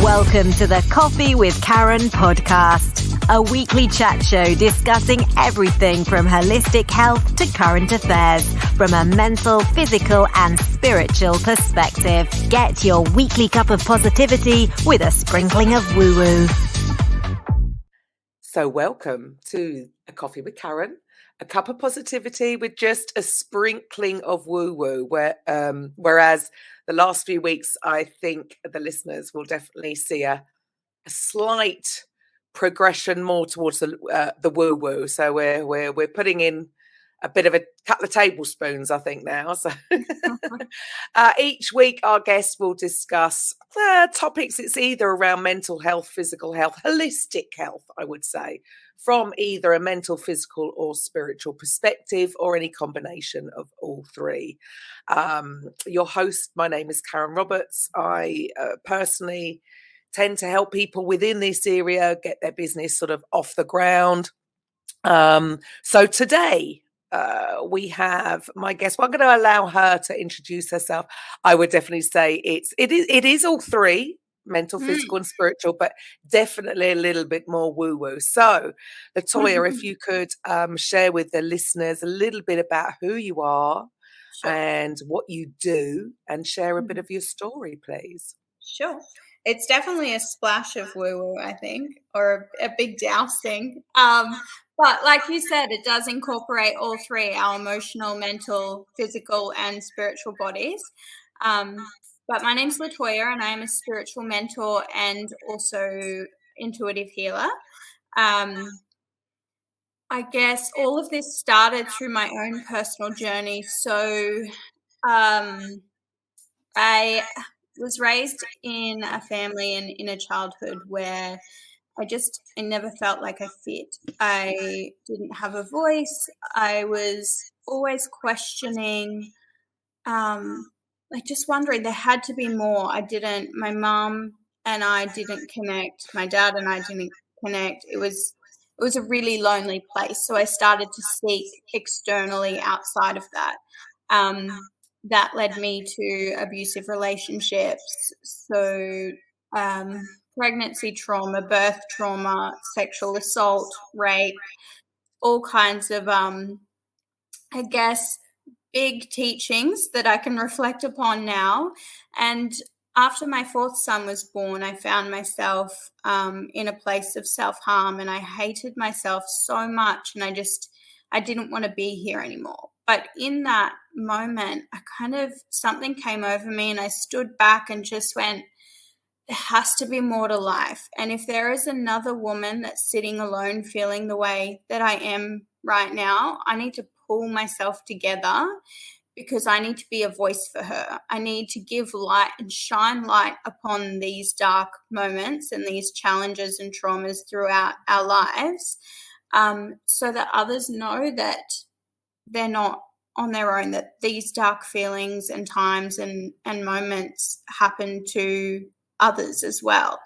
Welcome to the Coffee with Karen podcast, a weekly chat show discussing everything from holistic health to current affairs from a mental, physical and spiritual perspective. Get your weekly cup of positivity with a sprinkling of woo-woo. So welcome to a Coffee with Karen, a cup of positivity with just a sprinkling of woo-woo, whereas the last few weeks, I think the listeners will definitely see a slight progression more towards the woo-woo. So we're putting in a bit of a couple of tablespoons, I think now. So each week, our guests will discuss topics. It's either around mental health, physical health, holistic health, I would say, from either a mental, physical or spiritual perspective or any combination of all three. Your host, my name is Karen Roberts. I personally tend to help people within this area get their business sort of off the ground. So today we have my guest. Well, I'm going to allow her to introduce herself. I would definitely say it is all three: mental, physical and spiritual, but definitely a little bit more woo-woo. So Latoya, if you could share with the listeners a little bit about who you are and what you do, and share a bit of your story, please. Sure. It's definitely a splash of woo-woo, I think, or a big dousing. But like you said, it does incorporate all three: our emotional, mental, physical and spiritual bodies. But my name's Latoya and I am a spiritual mentor and also intuitive healer. I guess all of this started through my own personal journey. So I was raised in a family and in a childhood where I never felt like I fit. I didn't have a voice. I was always questioning, like just wondering, there had to be more. My mom and I didn't connect. My dad and I didn't connect. It was a really lonely place. So I started to seek externally outside of that. That led me to abusive relationships. So pregnancy trauma, birth trauma, sexual assault, rape, all kinds of, I guess, big teachings that I can reflect upon now. And after my fourth son was born, I found myself in a place of self-harm, and I hated myself so much, and I didn't want to be here anymore. But in that moment, something came over me and I stood back and just went, there has to be more to life. And if there is another woman that's sitting alone feeling the way that I am right now, I need to pull myself together because I need to be a voice for her. I need to give light and shine light upon these dark moments and these challenges and traumas throughout our lives, so that others know that they're not on their own, that these dark feelings and times and moments happen to others as well.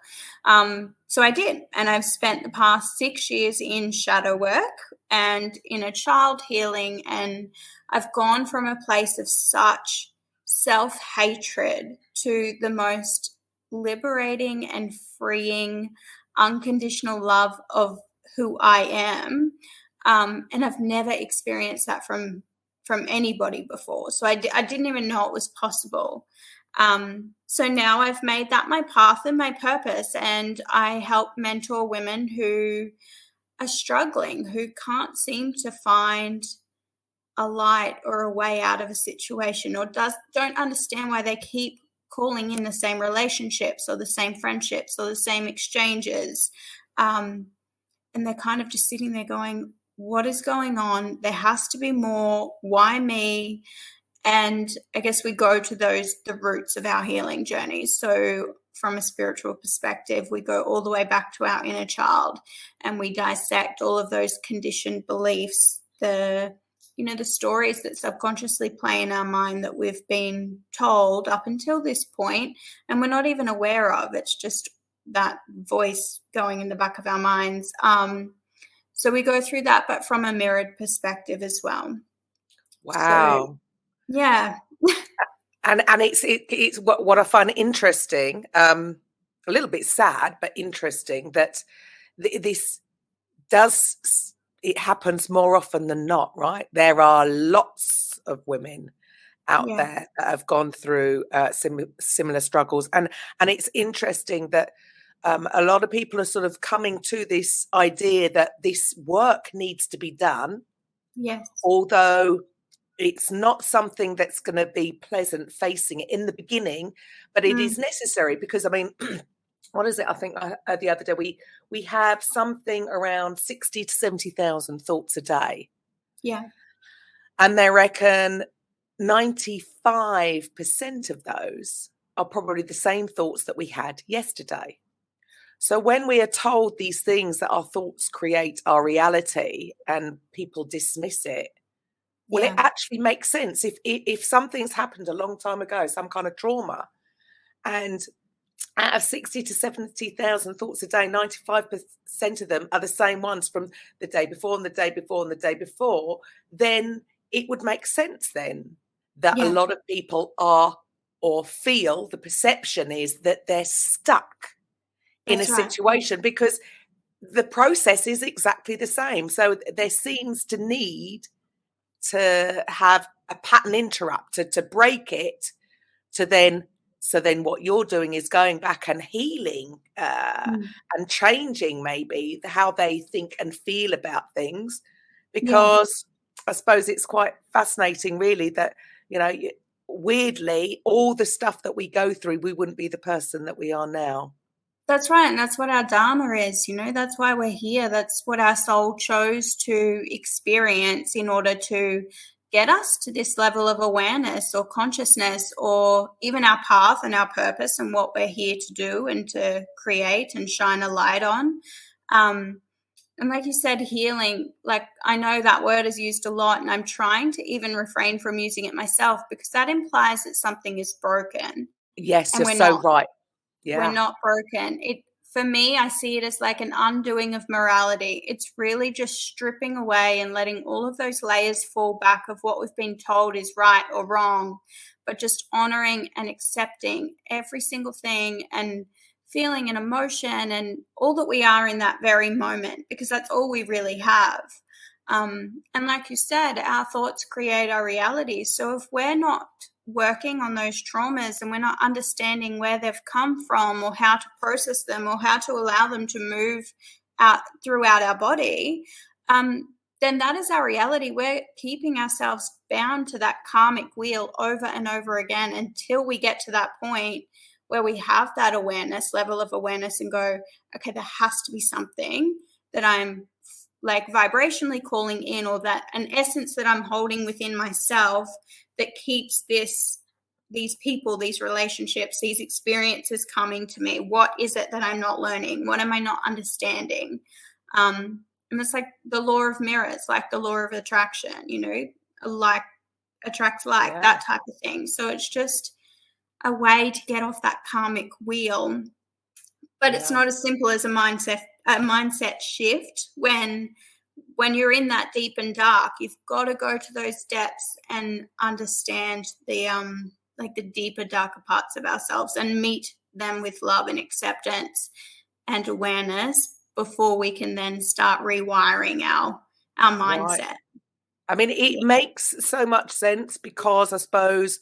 So I did, and I've spent the past 6 years in shadow work and in a child healing, and I've gone from a place of such self-hatred to the most liberating and freeing unconditional love of who I am. And I've never experienced that from anybody before. So I didn't even know it was possible. So now I've made that my path and my purpose, and I help mentor women who are struggling, who can't seem to find a light or a way out of a situation, or don't understand why they keep calling in the same relationships or the same friendships or the same exchanges. And they're kind of just sitting there going, what is going on? There has to be more. Why me? And I guess we go to the roots of our healing journeys. So from a spiritual perspective, we go all the way back to our inner child, and we dissect all of those conditioned beliefs, the stories that subconsciously play in our mind that we've been told up until this point, and we're not even aware of. It's just that voice going in the back of our minds. So we go through that, but from a mirrored perspective as well. Wow. So, yeah. And it's what I find interesting. a little bit sad, but interesting that this does, it happens more often than not, right? There are lots of women out Yeah. there that have gone through similar struggles, and it's interesting that a lot of people are sort of coming to this idea that this work needs to be done, Yes. although it's not something that's going to be pleasant facing it in the beginning, but it is necessary because, I mean, what is it? I think the other day we have something around 60 to 70,000 thoughts a day. Yeah. And they reckon 95% of those are probably the same thoughts that we had yesterday. So when we are told these things that our thoughts create our reality and people dismiss it, well, it actually makes sense. If something's happened a long time ago, some kind of trauma, and out of 60 to 70,000 thoughts a day, 95% of them are the same ones from the day before and the day before and the day before, then it would make sense then that a lot of people are, or feel, the perception is that they're stuck in a situation because the process is exactly the same. So there seems to need to have a pattern interrupt to break it, to then, so then what you're doing is going back and healing and changing maybe how they think and feel about things, because I suppose it's quite fascinating really that, you know, weirdly, all the stuff that we go through, we wouldn't be the person that we are now. That's right. And that's what our Dharma is, you know, that's why we're here. That's what our soul chose to experience in order to get us to this level of awareness or consciousness, or even our path and our purpose and what we're here to do and to create and shine a light on. And like you said, healing, like I know that word is used a lot, and I'm trying to even refrain from using it myself because that implies that something is broken. Yes, And you're so right. We're not broken. For me, I see it as like an undoing of morality. It's really just stripping away and letting all of those layers fall back of what we've been told is right or wrong, but just honoring and accepting every single thing and feeling an emotion and all that we are in that very moment, because that's all we really have. And like you said, our thoughts create our reality. So if we're not working on those traumas and we're not understanding where they've come from or how to process them or how to allow them to move out throughout our body, then that is our reality. We're keeping ourselves bound to that karmic wheel over and over again until we get to that point where we have that awareness, level of awareness, and go, okay, there has to be something that I'm like vibrationally calling in, or that an essence that I'm holding within myself that keeps these people, these relationships, these experiences coming to me. What is it that I'm not learning? What am I not understanding? And it's like the law of mirrors, like the law of attraction, you know, like attracts like, that type of thing. So it's just a way to get off that karmic wheel. But it's not as simple as a mindset shift. When you're in that deep and dark, you've got to go to those depths and understand the like the deeper, darker parts of ourselves and meet them with love and acceptance and awareness before we can then start rewiring our mindset. Right. I mean, it makes so much sense because I suppose,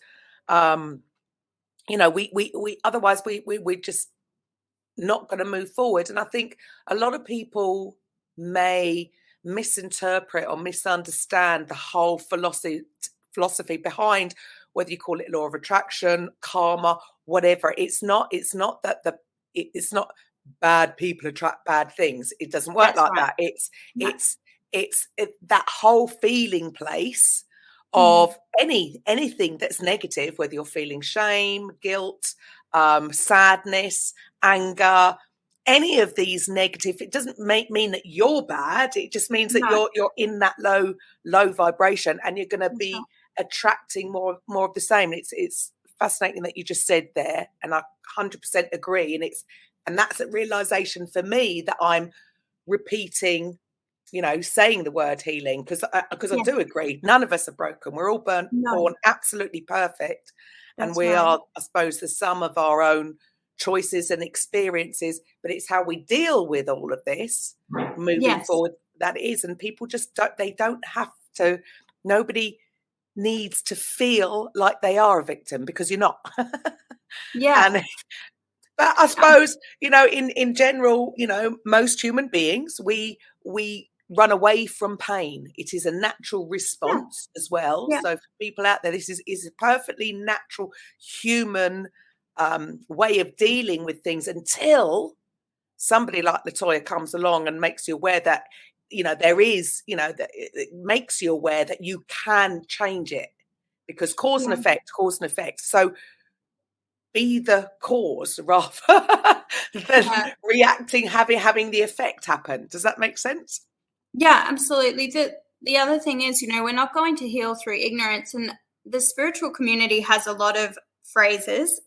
you know, we otherwise we're just not going to move forward. And I think a lot of people may misinterpret or misunderstand the whole philosophy behind, whether you call it law of attraction, karma, whatever. It's not that it's not bad people attract bad things. It doesn't work like that. It's that whole feeling place of anything that's negative, whether you're feeling shame, guilt, sadness, anger, any of these negative, it doesn't mean that you're bad. It just means that you're in that low vibration, and you're going to be attracting more of the same. It's fascinating that you just said there, and I 100% agree. And that's a realization for me that I'm repeating, you know, saying the word healing, because I do agree. None of us are broken. We're all born absolutely perfect. And we are, I suppose, the sum of our own choices and experiences, but it's how we deal with all of this moving Yes. forward that is. And people just don't have to, nobody needs to feel like they are a victim, because you're not. Yeah. And but I suppose, in general, most human beings, we run away from pain. It is a natural response as well. Yeah. So for people out there, this is a perfectly natural human way of dealing with things, until somebody like Latoya comes along and makes you aware that, there is, that it makes you aware that you can change it, because cause and effect. So be the cause rather than reacting, having the effect happen. Does that make sense? Yeah, absolutely. The other thing is, we're not going to heal through ignorance, and the spiritual community has a lot of phrases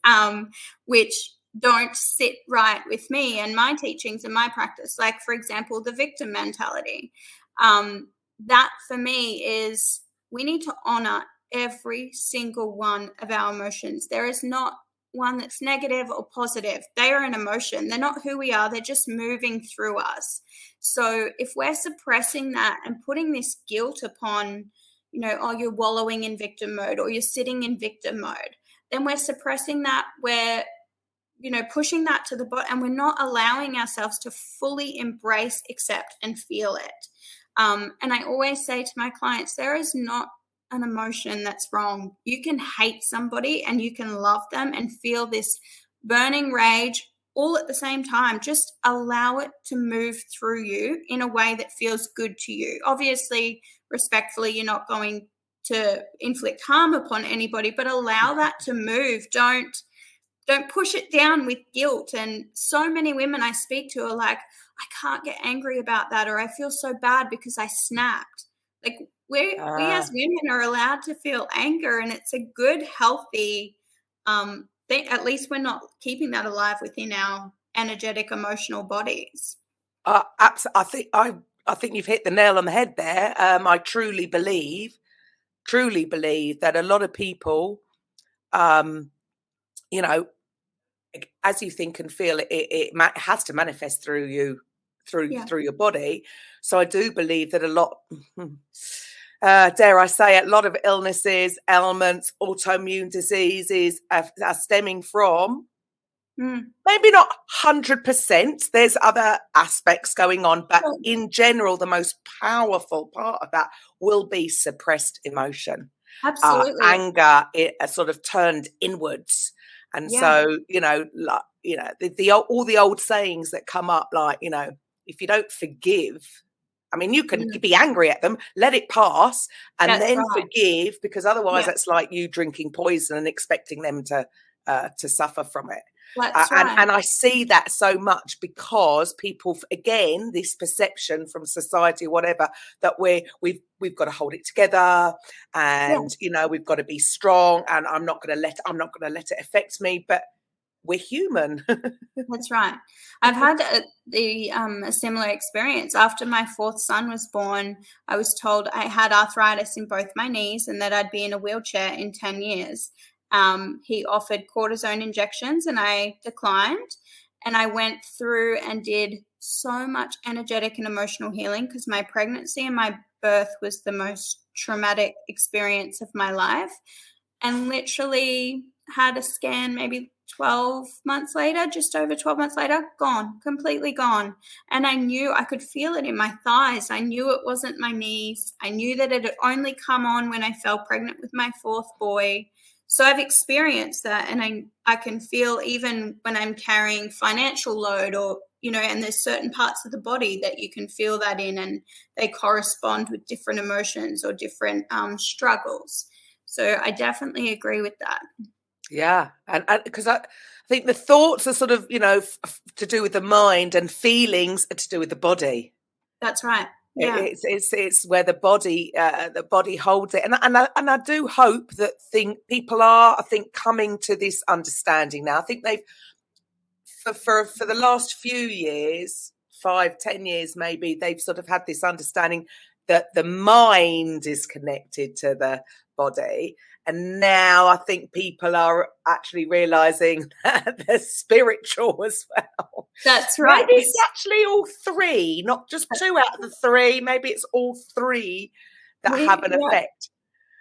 which don't sit right with me and my teachings and my practice. Like, for example, the victim mentality. That for me is, we need to honor every single one of our emotions. There is not one that's negative or positive. They are an emotion. They're not who we are. They're just moving through us. So if we're suppressing that and putting this guilt upon, you're wallowing in victim mode, or you're sitting in victim mode, then we're suppressing that. We're, pushing that to the bottom, and we're not allowing ourselves to fully embrace, accept, and feel it. And I always say to my clients, there is not an emotion that's wrong. You can hate somebody and you can love them and feel this burning rage all at the same time. Just allow it to move through you in a way that feels good to you. Obviously, respectfully, you're not going to inflict harm upon anybody, but allow that to move. Don't push it down with guilt. And so many women I speak to are like, I can't get angry about that, or I feel so bad because I snapped. Like, we as women are allowed to feel anger, and it's a good, healthy thing. At least we're not keeping that alive within our energetic, emotional bodies. Absolutely. I think you've hit the nail on the head there. I truly believe that a lot of people, as you think and feel, it has to manifest through you, through your body. So I do believe that a lot, dare I say it, a lot of illnesses, ailments, autoimmune diseases are stemming from, maybe not 100%. There's other aspects going on, but in general, the most powerful part of that will be suppressed emotion. Absolutely. Anger, sort of turned inwards. And so, all the old sayings that come up, like, if you don't forgive, I mean, you can be angry at them, let it pass, and then forgive, because otherwise that's like you drinking poison and expecting them to suffer from it. And I see that so much, because people, again, this perception from society, whatever, that we've got to hold it together, and we've got to be strong, and I'm not going to let it affect me. But we're human. That's right. I've had a similar experience. After my fourth son was born, I was told I had arthritis in both my knees and that I'd be in a wheelchair in 10 years. He offered cortisone injections and I declined. And I went through and did so much energetic and emotional healing, because my pregnancy and my birth was the most traumatic experience of my life. And literally had a scan maybe 12 months later, just over 12 months later, gone, completely gone. And I knew, I could feel it in my thighs. I knew it wasn't my knees. I knew that it had only come on when I fell pregnant with my fourth boy. So I've experienced that, and I can feel even when I'm carrying financial load, or, and there's certain parts of the body that you can feel that in, and they correspond with different emotions or different struggles. So I definitely agree with that. Yeah. And because I think the thoughts are sort of, to do with the mind, and feelings are to do with the body. That's right. Yeah. It's where the body holds it. And I do hope that people are, I think, coming to this understanding now. I think they've, for the last few years, 5-10 years maybe, they've sort of had this understanding that the mind is connected to body. And now I think people are actually realizing that they're spiritual as well. That's right. Maybe it's actually all three, not just 2 out of the 3. Maybe it's all 3 that have an effect.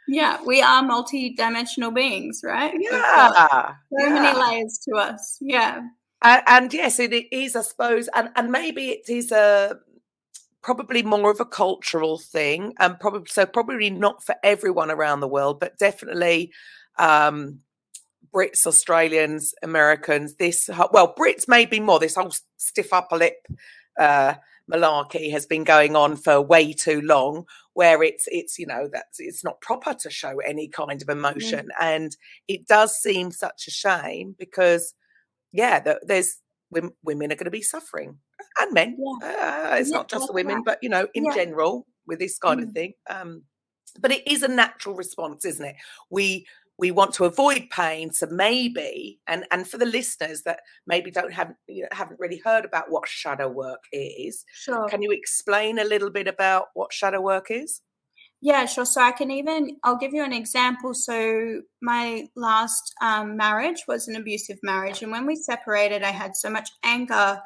Yeah, we are multi-dimensional beings, right? Yeah. So many layers to us. Yeah. And yes, it is, I suppose, and maybe it is probably more of a cultural thing, and probably not for everyone around the world, but definitely Brits, Australians, Americans. Brits maybe more. This whole stiff upper lip malarkey has been going on for way too long, where it's that it's not proper to show any kind of emotion, and it does seem such a shame because there's women are going to be suffering, and men. It's not just the women, but in general with this kind of thing. But it is a natural response, isn't it? We want to avoid pain, so maybe, and for the listeners that maybe haven't really heard about what shadow work is, sure. Can you explain a little bit about what shadow work is? Yeah, sure. So I'll give you an example. So my last marriage was an abusive marriage. And when we separated, I had so much anger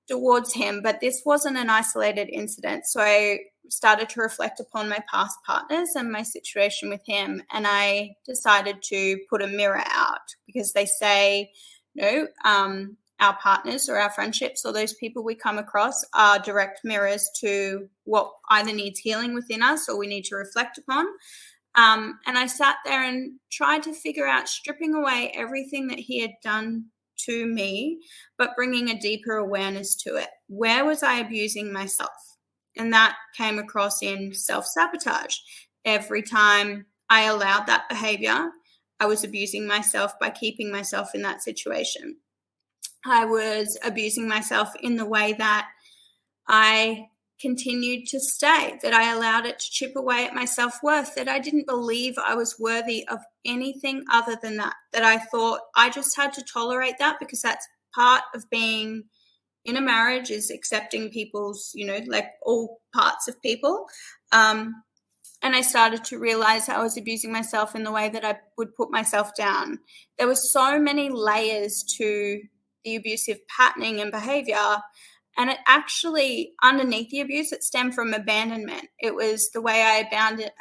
towards him, but this wasn't an isolated incident. So I started to reflect upon my past partners and my situation with him. And I decided to put a mirror out because they say, our partners or our friendships or those people we come across are direct mirrors to what either needs healing within us or we need to reflect upon. And I sat there and tried to figure out stripping away everything that he had done to me, but bringing a deeper awareness to it. Where was I abusing myself? And that came across in self-sabotage. Every time I allowed that behavior, I was abusing myself by keeping myself in that situation. I was abusing myself in the way that I continued to stay, that I allowed it to chip away at my self-worth, that I didn't believe I was worthy of anything other than that I thought I just had to tolerate that because that's part of being in a marriage, is accepting people's, like all parts of people. And I started to realize I was abusing myself in the way that I would put myself down. There were so many layers to the abusive patterning and behavior. And it actually, underneath the abuse, it stemmed from abandonment. It was the way I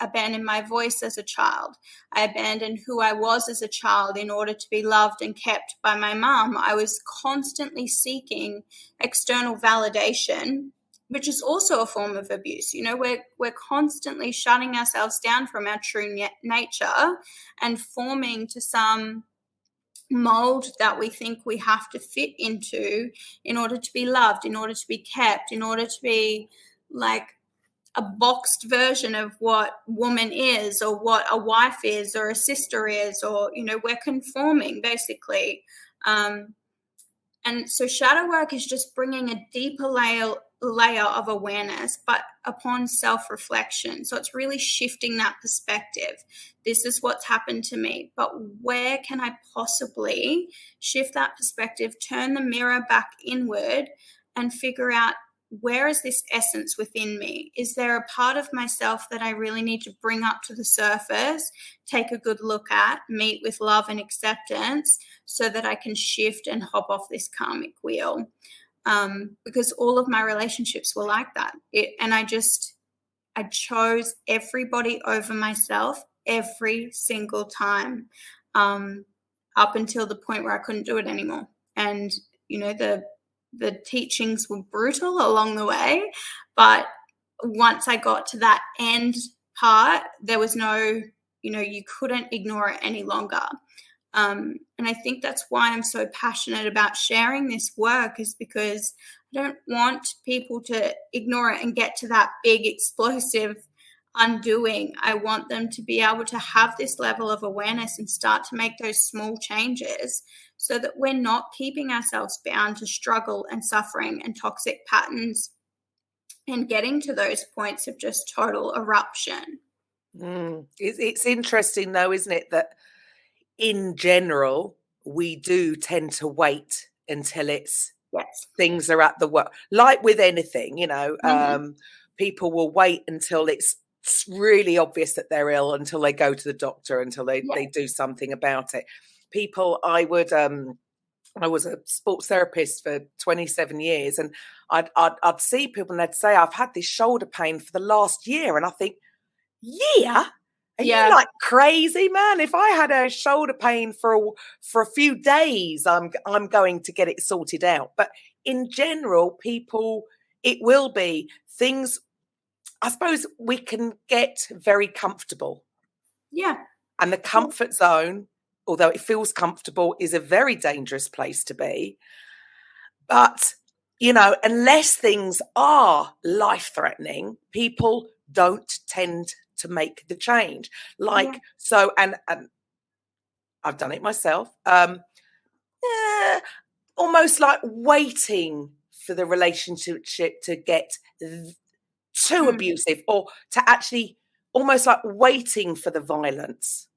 abandoned my voice as a child. I abandoned who I was as a child in order to be loved and kept by my mom. I was constantly seeking external validation, which is also a form of abuse. We're constantly shutting ourselves down from our true nature and forming to some mold that we think we have to fit into in order to be loved, in order to be kept, in order to be like a boxed version of what woman is or what a wife is or a sister is, or we're conforming basically. And so shadow work is just bringing a deeper layer of awareness, but upon self-reflection. So it's really shifting that perspective. This is what's happened to me, but where can I possibly shift that perspective, turn the mirror back inward and figure out, where is this essence within me? Is there a part of myself that I really need to bring up to the surface, take a good look at, meet with love and acceptance so that I can shift and hop off this karmic wheel? Because all of my relationships were like that. And I chose everybody over myself every single time, up until the point where I couldn't do it anymore. And, the teachings were brutal along the way, but once I got to that end part, there was no, you couldn't ignore it any longer. And I think that's why I'm so passionate about sharing this work, is because I don't want people to ignore it and get to that big explosive undoing. I want them to be able to have this level of awareness and start to make those small changes so that we're not keeping ourselves bound to struggle and suffering and toxic patterns and getting to those points of just total eruption. It's interesting though, isn't it, that in general, we do tend to wait until things are at the work. Like with anything, people will wait until it's it's really obvious that they're ill until they go to the doctor, until they Yeah. do something about it. People, I was a sports therapist for 27 years, and I'd see people and they'd say, I've had this shoulder pain for the last year. And I think, year? Are you like crazy, man? If I had a shoulder pain for a few days, I'm going to get it sorted out. But in general, people, it will be things. I suppose we can get very comfortable. Yeah. And the comfort zone, although it feels comfortable, is a very dangerous place to be. But, unless things are life-threatening, people don't tend to make the change. So, and I've done it myself, almost like waiting for the relationship to get too abusive, or to actually almost like waiting for the violence.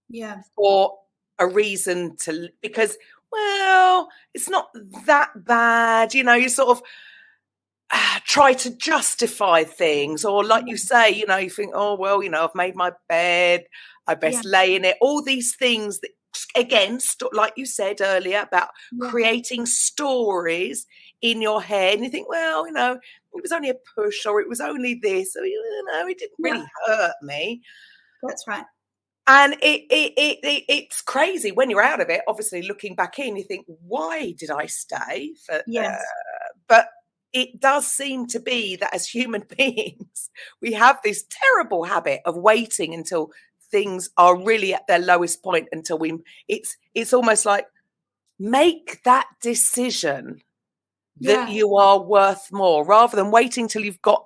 Yeah. For a reason because, well, it's not that bad. You sort of try to justify things, or like you say, you think, oh, well, I've made my bed, I best lay in it. All these things that, again, like you said earlier about creating stories in your head, and you think, well, it was only a push, or it was only this, or, it didn't really hurt me. That's right. And it's crazy when you're out of it. Obviously, looking back in, you think, why did I stay? But it does seem to be that as human beings, we have this terrible habit of waiting until things are really at their lowest point, until it's almost like, make that decision that you are worth more, rather than waiting till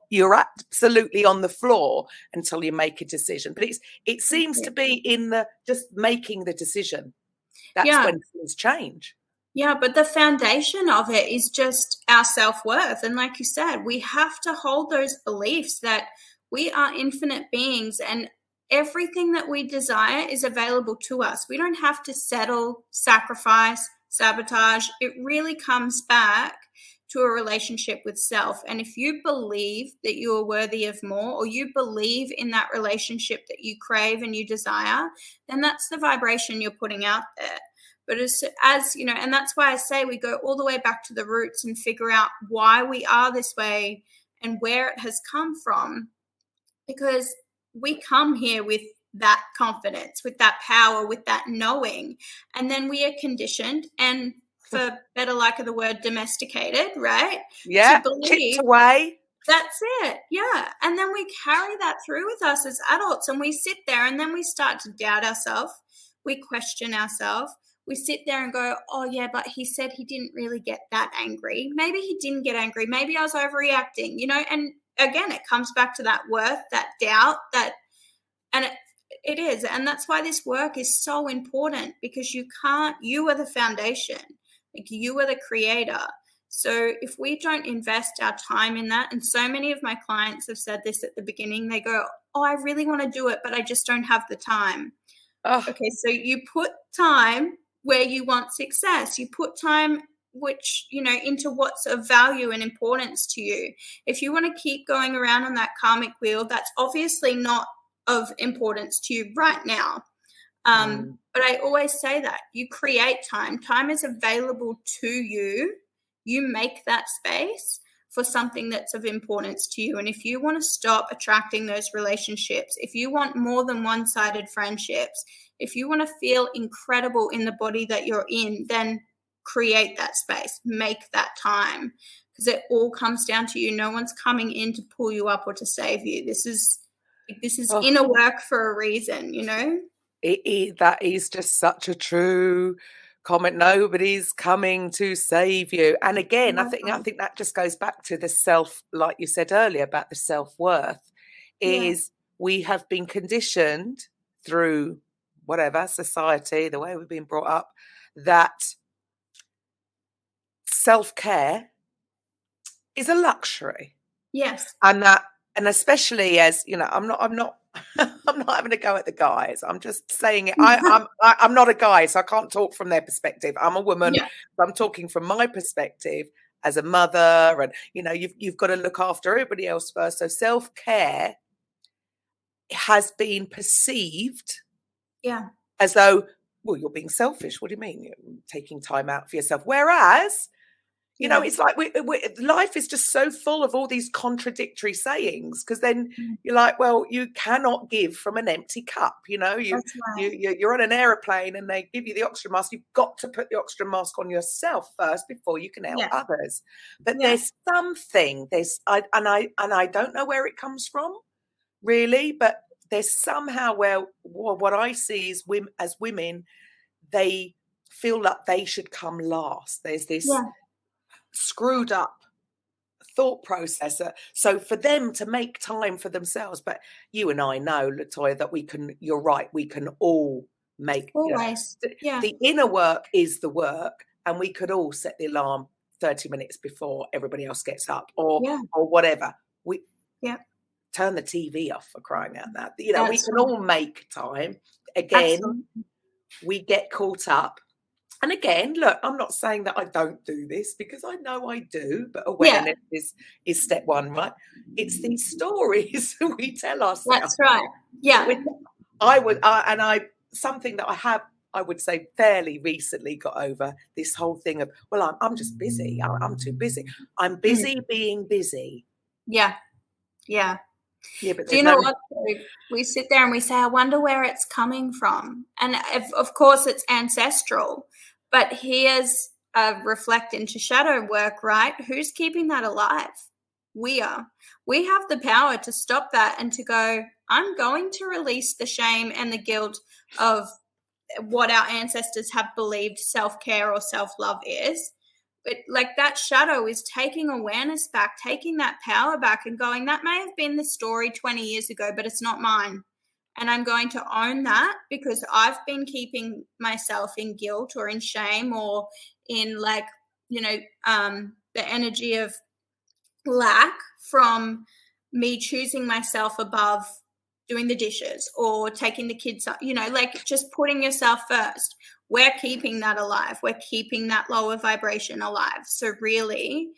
you're absolutely on the floor until you make a decision. But it seems to be in the just making the decision. That's when things change. Yeah, but the foundation of it is just our self-worth. And like you said, we have to hold those beliefs that we are infinite beings, and everything that we desire is available to us. We don't have to settle, sacrifice, sabotage. It really comes back to a relationship with self. And if you believe that you are worthy of more, or you believe in that relationship that you crave and you desire, then that's the vibration you're putting out there. But as and that's why I say we go all the way back to the roots and figure out why we are this way and where it has come from. Because we come here with that confidence, with that power, with that knowing, and then we are conditioned and, for better lack of the word, domesticated, right? Yeah, to believe, chipped away. That's it. Yeah. And then we carry that through with us as adults, and we sit there and then we start to doubt ourselves. We question ourselves. We sit there and go, oh, yeah, but he said he didn't really get that angry. Maybe he didn't get angry. Maybe I was overreacting, and again, it comes back to that worth, that doubt, and it is. And that's why this work is so important, because you are the foundation. Like, you are the creator. So if we don't invest our time in that, and so many of my clients have said this at the beginning, they go, oh, I really want to do it, but I just don't have the time. Oh. Okay, so you put time where you want success. You put time into what's of value and importance to you. If you want to keep going around on that karmic wheel, that's obviously not of importance to you right now. But I always say that you create time. Time is available to you. You make that space for something that's of importance to you. And if you want to stop attracting those relationships, if you want more than one-sided friendships, if you want to feel incredible in the body that you're in, then create that space, make that time, because it all comes down to you. No one's coming in to pull you up or to save you. This is inner work for a reason, That is just such a true comment. Nobody's coming to save you. And again, I think that just goes back to the self, like you said earlier about the self-worth, is we have been conditioned through whatever society, the way we've been brought up, that self-care is a luxury. Yes. And especially as, I'm not I'm not having a go at the guys. I'm just saying it. I'm not a guy, so I can't talk from their perspective. I'm a woman. Yeah. I'm talking from my perspective as a mother, and you've got to look after everybody else first. So self-care, has been perceived Yeah. as though, well, you're being selfish. What do you mean? You're taking time out for yourself. Whereas, you know, it's like life is just so full of all these contradictory sayings, because then you're like, well, you cannot give from an empty cup. You know, That's right. you're on an aeroplane and they give you the oxygen mask. You've got to put the oxygen mask on yourself first before you can help others. But there's something, I don't know where it comes from, really, but there's somehow where what I see is as women, they feel like they should come last. There's this screwed up thought process. So for them to make time for themselves, but you and I know, Latoya, that you're right, we can all make always. The inner work is the work, and we could all set the alarm 30 minutes before everybody else gets up, or whatever. We turn the TV off, for crying out loud. You know, we can all make time. Again, we get caught up. And again, look, I'm not saying that I don't do this, because I know I do, but awareness is step one, right? It's these stories we tell ourselves. That's right. Yeah. Something that I would say fairly recently got over, this whole thing of, well, I'm just busy. I'm too busy. I'm busy being busy. Yeah. Yeah. Yeah, but do you know what? We sit there and we say, I wonder where it's coming from. And of course it's ancestral, but here's a reflect into shadow work, right? Who's keeping that alive? We are. We have the power to stop that and to go, I'm going to release the shame and the guilt of what our ancestors have believed self-care or self-love is. But like that shadow is taking awareness back, taking that power back and going, that may have been the story 20 years ago, but it's not mine. And I'm going to own that, because I've been keeping myself in guilt or in shame or in the energy of lack from me choosing myself above doing the dishes or taking the kids up, just putting yourself first. We're keeping that alive. We're keeping that lower vibration alive. So really,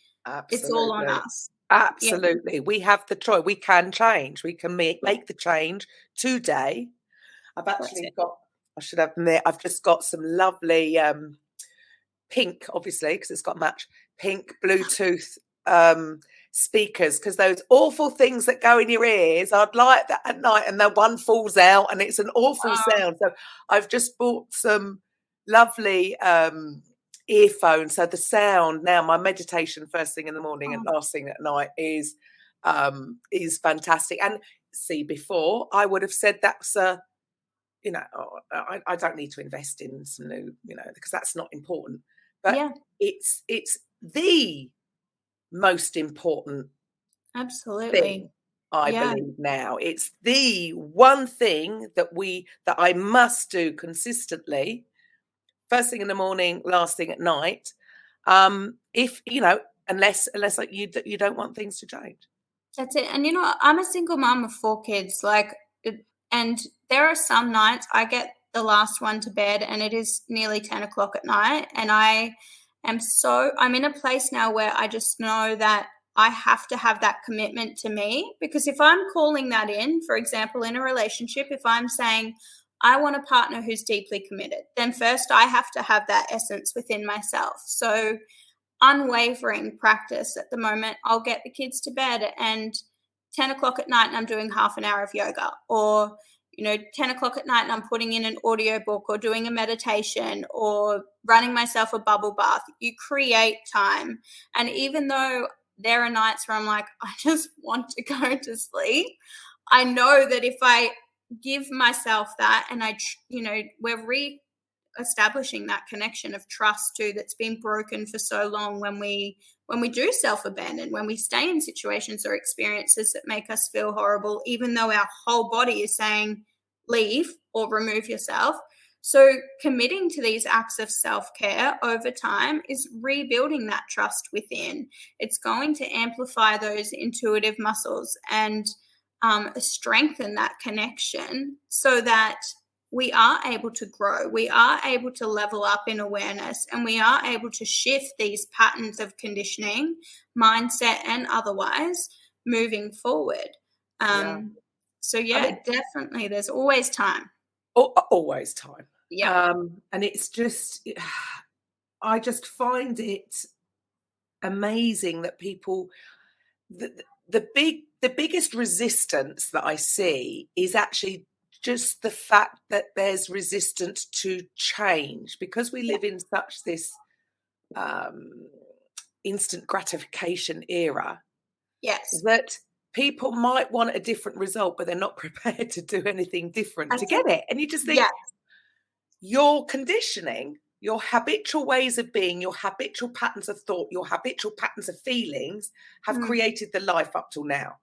it's all on us. Absolutely. Yeah. We have the choice. We can change. We can make the change today. I've just got some lovely pink, obviously, because it's got match, pink Bluetooth speakers, because those awful things that go in your ears, I'd like that at night, and the one falls out and it's an awful sound. So I've just bought some lovely earphones, so the sound now, my meditation first thing in the morning and last thing at night is fantastic. And see, before I would have said that's I don't need to invest in some new, because that's not important, but it's the most important thing, I believe now. It's the one thing that I must do consistently, first thing in the morning, last thing at night. If unless like you don't want things to change. That's it. And I'm a single mom of 4 kids. And there are some nights I get the last one to bed, and it is nearly 10 o'clock at night, and I'm in a place now where I just know that I have to have that commitment to me, because if I'm calling that in, for example, in a relationship, if I'm saying I want a partner who's deeply committed, then first I have to have that essence within myself. So unwavering practice at the moment, I'll get the kids to bed, and 10 o'clock at night and I'm doing half an hour of yoga, or 10 o'clock at night and I'm putting in an audiobook or doing a meditation or running myself a bubble bath. You create time. And even though there are nights where I'm like, I just want to go to sleep, I know that if I give myself that, and we're re-establishing that connection of trust too that's been broken for so long when we do self-abandon, when we stay in situations or experiences that make us feel horrible, even though our whole body is saying leave or remove yourself. So committing to these acts of self-care over time is rebuilding that trust within. It's going to amplify those intuitive muscles and strengthen that connection so that we are able to grow, we are able to level up in awareness, and we are able to shift these patterns of conditioning, mindset and otherwise, moving forward. So yeah, definitely there's always time. Always time. Yeah. And it's just, I just find it amazing that people, the biggest resistance that I see is actually just the fact that there's resistance to change, because we live in such this instant gratification era. Yes. That people might want a different result, but they're not prepared to do anything different to get it. And you just think, your conditioning, your habitual ways of being, your habitual patterns of thought, your habitual patterns of feelings have created the life up till now.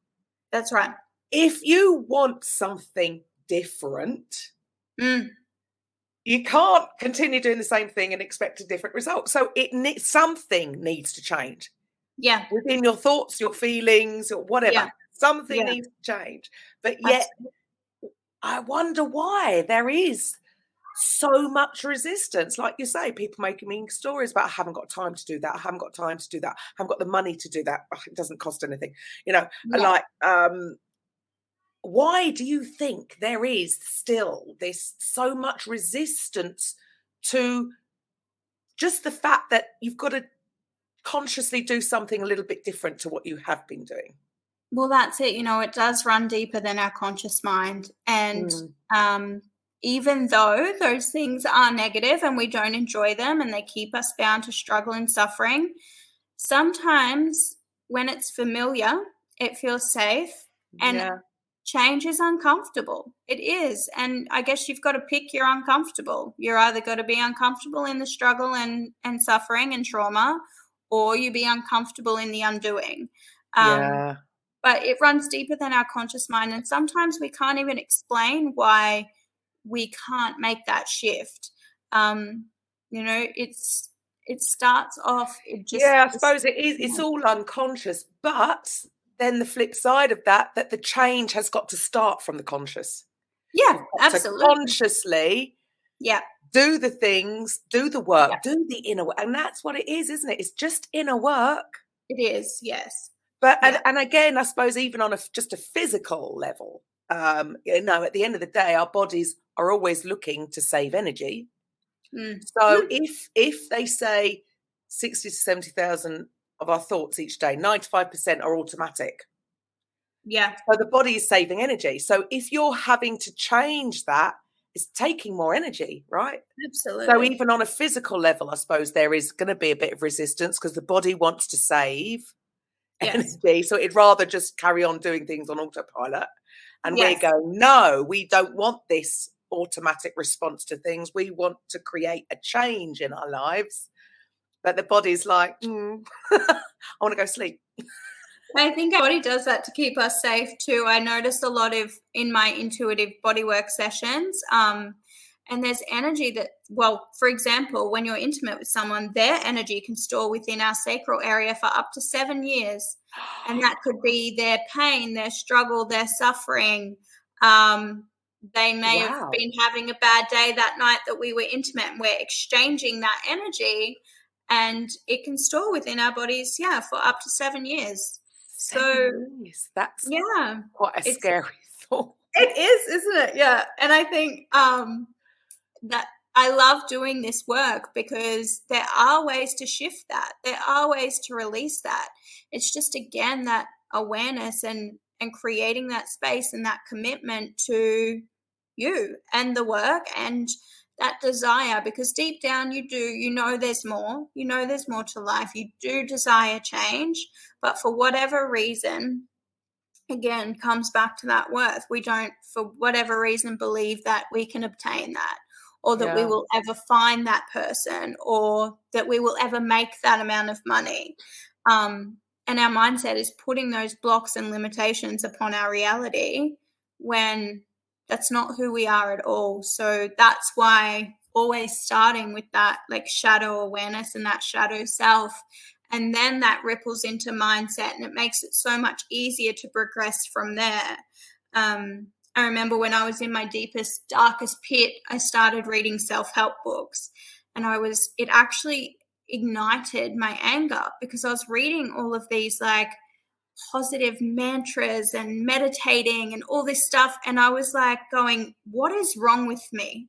That's right. If you want something different, you can't continue doing the same thing and expect a different result. So something needs to change. Yeah. Within your thoughts, your feelings, or whatever. Yeah. Something needs to change. But yet, I wonder why there is so much resistance. Like you say, people making me stories about, I haven't got time to do that. I haven't got time to do that. I haven't got the money to do that. It doesn't cost anything. Like, why do you think there is still this so much resistance to just the fact that you've got to consciously do something a little bit different to what you have been doing? Well, that's it. It does run deeper than our conscious mind. And even though those things are negative and we don't enjoy them and they keep us bound to struggle and suffering, sometimes when it's familiar, it feels safe, and change is uncomfortable. It is. And I guess you've got to pick your uncomfortable. You're either got to be uncomfortable in the struggle and suffering and trauma, or you be uncomfortable in the undoing. But it runs deeper than our conscious mind. And sometimes we can't even explain why we can't make that shift. It starts off. I suppose it is. It's all unconscious. But then the flip side of that the change has got to start from the conscious. Yeah, absolutely. To consciously do the things, do the work, do the inner work. And that's what it is, isn't it? It's just inner work. It is, yes. But and again, I suppose even on just a physical level, at the end of the day, our bodies are always looking to save energy. So if they say 60 to 70,000 of our thoughts each day, 95% are automatic. Yeah. So the body is saving energy. So if you're having to change that, it's taking more energy, right? Absolutely. So even on a physical level, I suppose there is going to be a bit of resistance because the body wants to save energy. So it'd rather just carry on doing things on autopilot. And we're going, no, we don't want this automatic response to things. We want to create a change in our lives. But the body's like, I want to go sleep. I think our body does that to keep us safe too. I noticed a lot of in my intuitive bodywork sessions, and there's energy that, well, for example, when you're intimate with someone, their energy can store within our sacral area for up to 7 years. And that could be their pain, their struggle, their suffering. They may have been having a bad day that night that we were intimate, and we're exchanging that energy, and it can store within our bodies, for up to 7 years. 7 years. That's quite a scary thought. It is, isn't it? Yeah. And I think that I love doing this work because there are ways to shift that. There are ways to release that. It's just, again, that awareness and creating that space and that commitment to you and the work and that desire, because deep down you know there's more. You know there's more to life. You do desire change, but for whatever reason, again, comes back to that worth. We don't, for whatever reason, believe that we can obtain that, or that we will ever find that person, or that we will ever make that amount of money. And our mindset is putting those blocks and limitations upon our reality when that's not who we are at all. So that's why always starting with that like shadow awareness and that shadow self, and then that ripples into mindset, and it makes it so much easier to progress from there. I remember when I was in my deepest, darkest pit, I started reading self-help books, and it actually ignited my anger because I was reading all of these like positive mantras and meditating and all this stuff. And I was like going, what is wrong with me?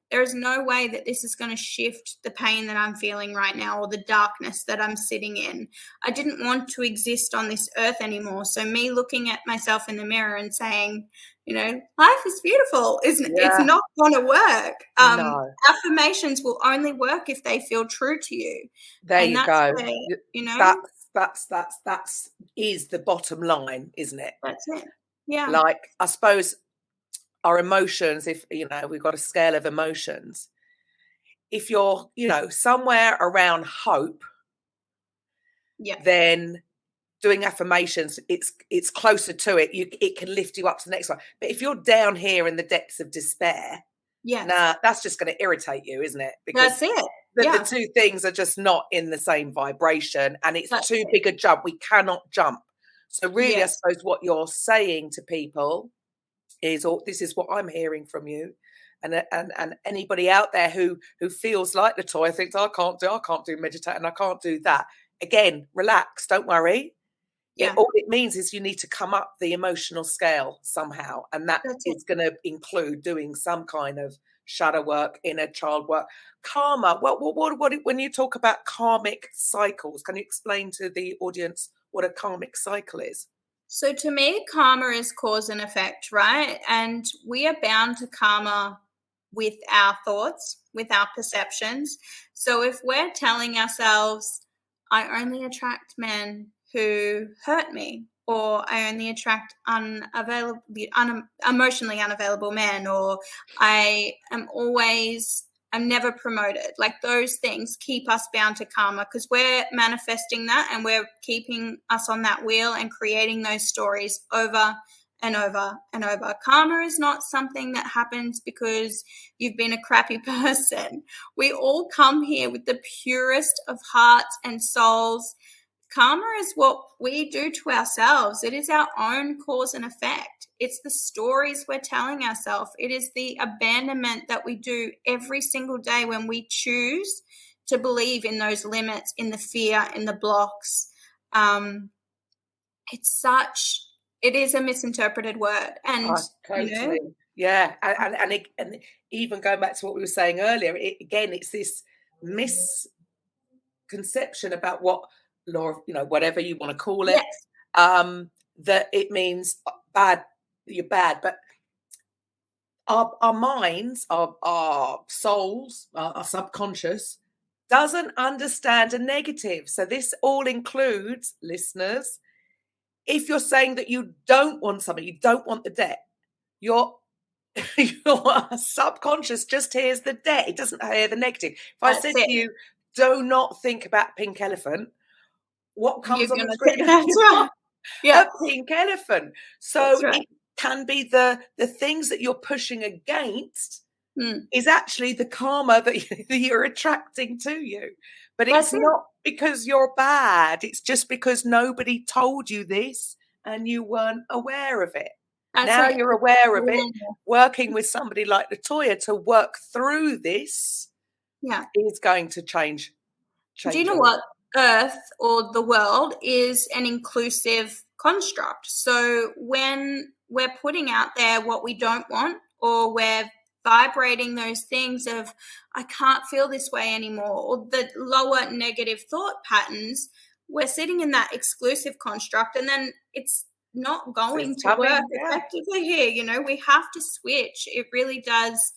There is no way that this is going to shift the pain that I'm feeling right now or the darkness that I'm sitting in. I didn't want to exist on this earth anymore. So me looking at myself in the mirror and saying, life is beautiful, it's not going to work. No. Affirmations will only work if they feel true to you. There and you that's go. Where, That's is the bottom line, isn't it? That's it. Yeah. Like, I suppose our emotions, if we've got a scale of emotions, if you're somewhere around hope, then doing affirmations, it's closer to it. It can lift you up to the next one. But if you're down here in the depths of despair, that's just going to irritate you, isn't it? Because that's it. The two things are just not in the same vibration, and it's too big a jump. We cannot jump. So really, I suppose what you're saying to people is, this is what I'm hearing from you, and anybody out there who feels like Latoya thinks, I can't do meditating, I can't do that. Again, relax, don't worry. All it means is you need to come up the emotional scale somehow, and that is going to include doing some kind of shadow work, inner child work, karma. What when you talk about karmic cycles, can you explain to the audience what a karmic cycle is? So to me, karma is cause and effect, right? And we are bound to karma with our thoughts, with our perceptions. So if we're telling ourselves, I only attract men who hurt me, or I only attract emotionally unavailable men, or I'm never promoted. Like, those things keep us bound to karma, because we're manifesting that and we're keeping us on that wheel and creating those stories over and over and over. Karma is not something that happens because you've been a crappy person. We all come here with the purest of hearts and souls. Karma is what we do to ourselves. It is our own cause and effect. It's the stories we're telling ourselves. It is the abandonment that we do every single day when we choose to believe in those limits, in the fear, in the blocks. It is a misinterpreted word. And totally. Yeah. And even going back to what we were saying earlier, it's this misconception about what law, whatever you want to call it, that it means bad, you're bad. But our minds, our souls, our subconscious doesn't understand a negative. So this all includes, listeners, if you're saying that you don't want something, you don't want the debt, your subconscious just hears the debt. It doesn't hear the negative. If I said to you, do not think about pink elephant, what comes on the screen? That's right. A pink elephant. So it can be the things that you're pushing against is actually the karma that you're attracting to you. But it's not because you're bad. It's just because nobody told you this and you weren't aware of it. Now you're aware of it. Working with somebody like Latoya to work through this is going to change. Do you know what? Earth, or the world, is an inclusive construct. So when we're putting out there what we don't want, or we're vibrating those things of, I can't feel this way anymore, or the lower negative thought patterns, we're sitting in that exclusive construct, and then it's not going to work effectively here. We have to switch. It really does.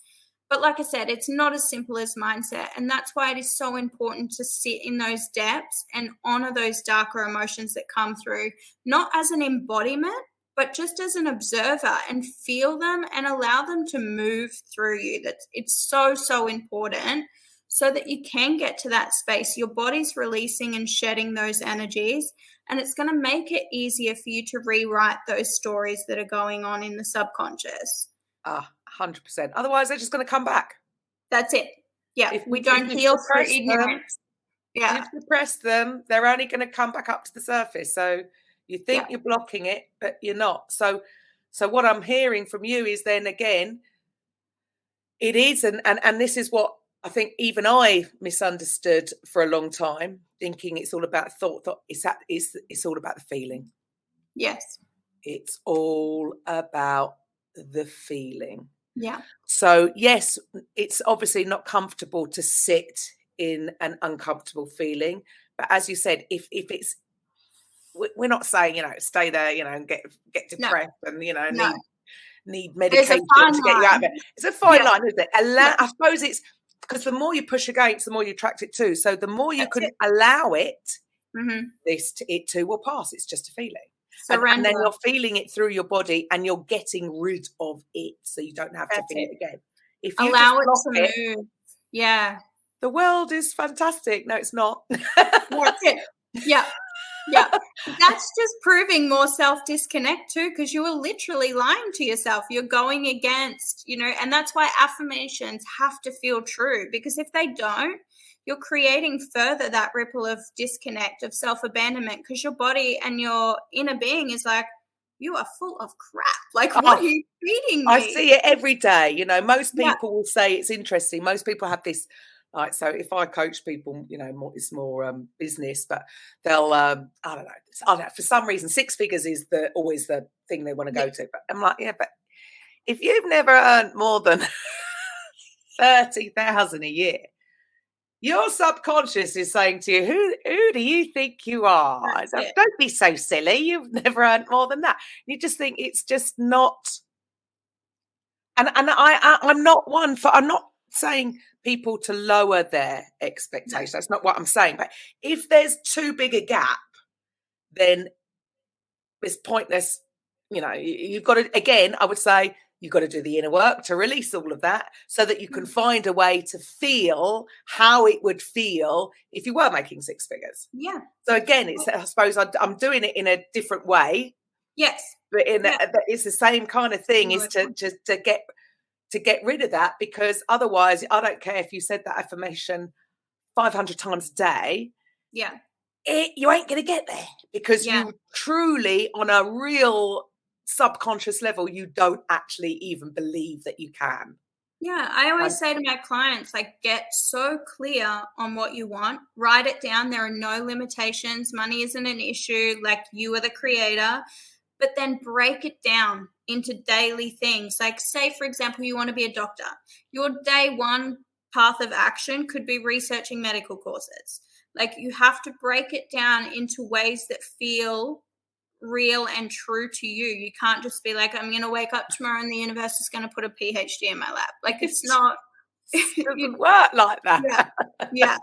But like I said, it's not as simple as mindset. And that's why it is so important to sit in those depths and honor those darker emotions that come through, not as an embodiment, but just as an observer, and feel them and allow them to move through you. It's so, so important, so that you can get to that space. Your body's releasing and shedding those energies, and it's going to make it easier for you to rewrite those stories that are going on in the subconscious. 100%. Otherwise, they're just going to come back. That's it. Yeah. If we don't heal through ignorance. If you suppress them, they're only going to come back up to the surface. So you think you're blocking it, but you're not. So what I'm hearing from you is then again, it is, and this is what I think even I misunderstood for a long time, thinking it's all about thought. It's all about the feeling. Yes. It's all about the feeling. Yeah. So yes, it's obviously not comfortable to sit in an uncomfortable feeling. But as you said, if it's, we're not saying, stay there, and get depressed and, need medication to get you out of it. It's a fine line, isn't it? I suppose it's because the more you push against, the more you attract it to. So the more you can allow it, it too will pass. It's just a feeling. And then you're feeling it through your body and you're getting rid of it so you don't have to feel it again. If you allow it to move. Yeah. The world is fantastic. No, it's not. That's it. Yeah. Yeah. That's just proving more self-disconnect too, because you are literally lying to yourself. You're going against, and that's why affirmations have to feel true, because if they don't, you're creating further that ripple of disconnect, of self-abandonment, because your body and your inner being is like, you are full of crap. Like, what are you feeding me? I see it every day. Most people will say, it's interesting. Most people have this, like, so if I coach people, it's more business, but they'll, I don't know, for some reason, 6 figures is always the thing they want to go to. But I'm like, but if you've never earned more than 30,000 a year, your subconscious is saying to you, who do you think you are? Don't be so silly. You've never earned more than that. You just think it's just not. And I'm not saying people to lower their expectations. That's not what I'm saying. But if there's too big a gap, then it's pointless. You've got to, again, I would say, you've got to do the inner work to release all of that so that you can find a way to feel how it would feel if you were making 6 figures. Yeah. So again, I suppose I'm doing it in a different way. Yes. But it's the same kind of thing, is to get rid of that, because otherwise, I don't care if you said that affirmation 500 times a day. Yeah. You ain't going to get there, because you truly, on a real subconscious level, you don't actually even believe that you can. Yeah, I always say to my clients, like, get so clear on what you want, write it down. There are no limitations. Money isn't an issue. Like, you are the creator, but then break it down into daily things. Like, say, for example, you want to be a doctor. Your day one path of action could be researching medical courses. Like, you have to break it down into ways that feel real and true to you. You can't just be like, I'm going to wake up tomorrow and the universe is going to put a PhD in my lap. Like, it's not. It doesn't work like that. Yeah.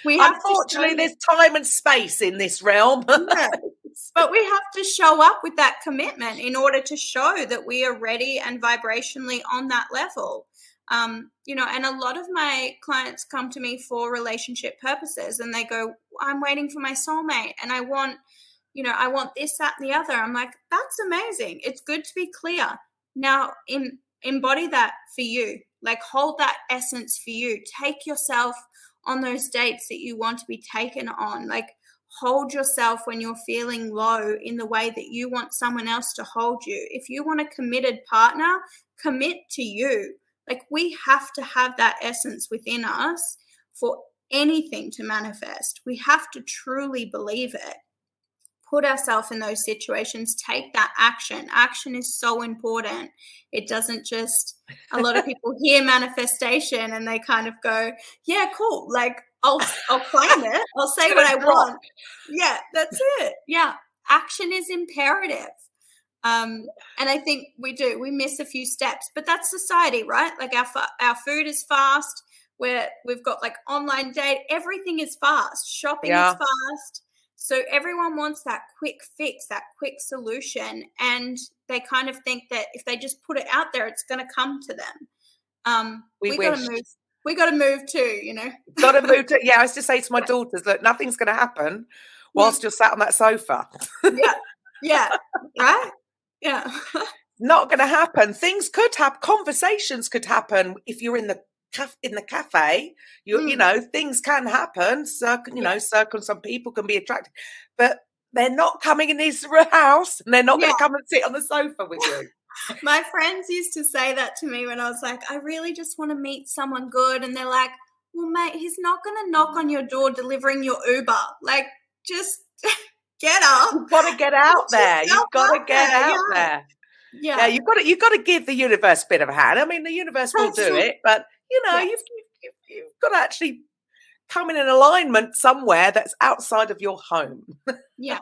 Unfortunately, there's time and space in this realm. But we have to show up with that commitment in order to show that we are ready and vibrationally on that level. And a lot of my clients come to me for relationship purposes, and they go, I'm waiting for my soulmate and I want this, that, and the other. I'm like, that's amazing. It's good to be clear. Now, embody that for you. Like, hold that essence for you. Take yourself on those dates that you want to be taken on. Like, hold yourself when you're feeling low in the way that you want someone else to hold you. If you want a committed partner, commit to you. Like, we have to have that essence within us for anything to manifest. We have to truly believe it. Put ourselves in those situations, take that action. Action is so important. It doesn't just, a lot of people hear manifestation and they kind of go, yeah, cool. Like, I'll claim it. I'll say what I want. Yeah, that's it. Yeah. Action is imperative. And I think we miss a few steps, but that's society, right? Like, our food is fast. We've got like online date. Everything is fast. Shopping is fast. So everyone wants that quick fix, that quick solution. And they kind of think that if they just put it out there, it's going to come to them. We got to move. We got to move too, Got to move to, I used to say to my daughters, look, nothing's going to happen whilst you're sat on that sofa. Yeah. Right? Yeah. Not going to happen. Things could happen. Conversations could happen if you're in the cafe. Things can happen. Some people can be attracted, but they're not coming in this house, and they're not going to come and sit on the sofa with you. My friends used to say that to me when I was like, I really just want to meet someone good, and they're like, well, mate, he's not going to knock on your door delivering your Uber. Like, just get up. You've got to get out there. You've got to get out there. Yeah. You've got to give the universe a bit of a hand. I mean, the universe will do it, but you've got to actually come in an alignment somewhere that's outside of your home. Yeah.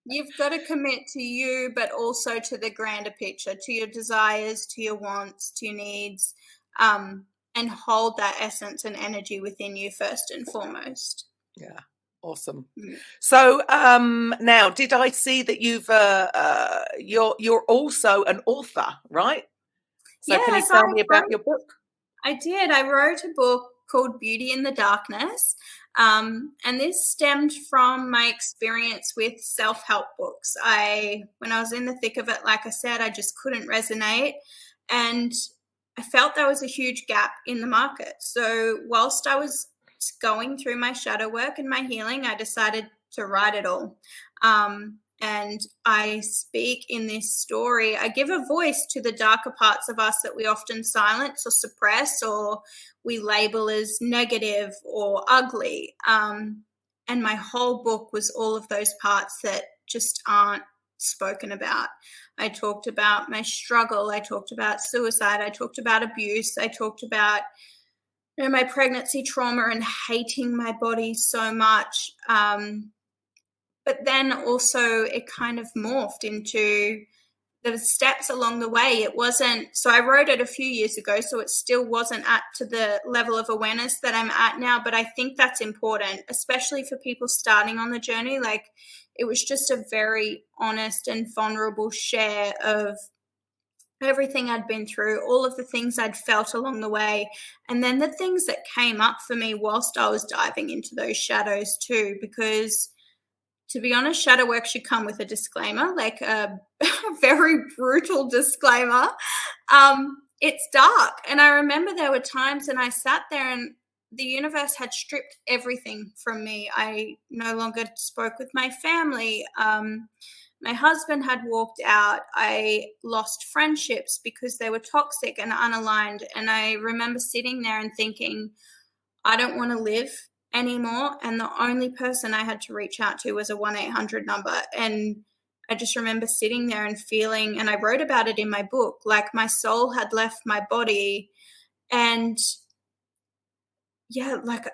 You've got to commit to you, but also to the grander picture, to your desires, to your wants, to your needs, and hold that essence and energy within you first and foremost. Yeah, awesome. So now, did I see that you're also an author, right? So can you tell me about your book? I did. I wrote a book called Beauty in the Darkness. And this stemmed from my experience with self-help books. When I was in the thick of it, like I said, I just couldn't resonate. And I felt there was a huge gap in the market. So whilst I was going through my shadow work and my healing, I decided to write it all. And I speak in this story. I give a voice to the darker parts of us that we often silence or suppress, or we label as negative or ugly. And my whole book was all of those parts that just aren't spoken about. I talked about my struggle. I talked about suicide. I talked about abuse. I talked about my pregnancy trauma and hating my body so much. But then also it kind of morphed into the steps along the way. It wasn't, so I wrote it a few years ago, so it still wasn't to the level of awareness that I'm at now, but I think that's important, especially for people starting on the journey. Like, it was just a very honest and vulnerable share of everything I'd been through, all of the things I'd felt along the way, and then the things that came up for me whilst I was diving into those shadows too, because to be honest, shadow work should come with a disclaimer, like a very brutal disclaimer. It's dark. And I remember there were times when I sat there and the universe had stripped everything from me. I no longer spoke with my family. My husband had walked out. I lost friendships because they were toxic and unaligned. And I remember sitting there and thinking, I don't want to live anymore. And the only person I had to reach out to was a 1-800 number. And I just remember sitting there and feeling, and I wrote about it in my book, like my soul had left my body. And yeah, like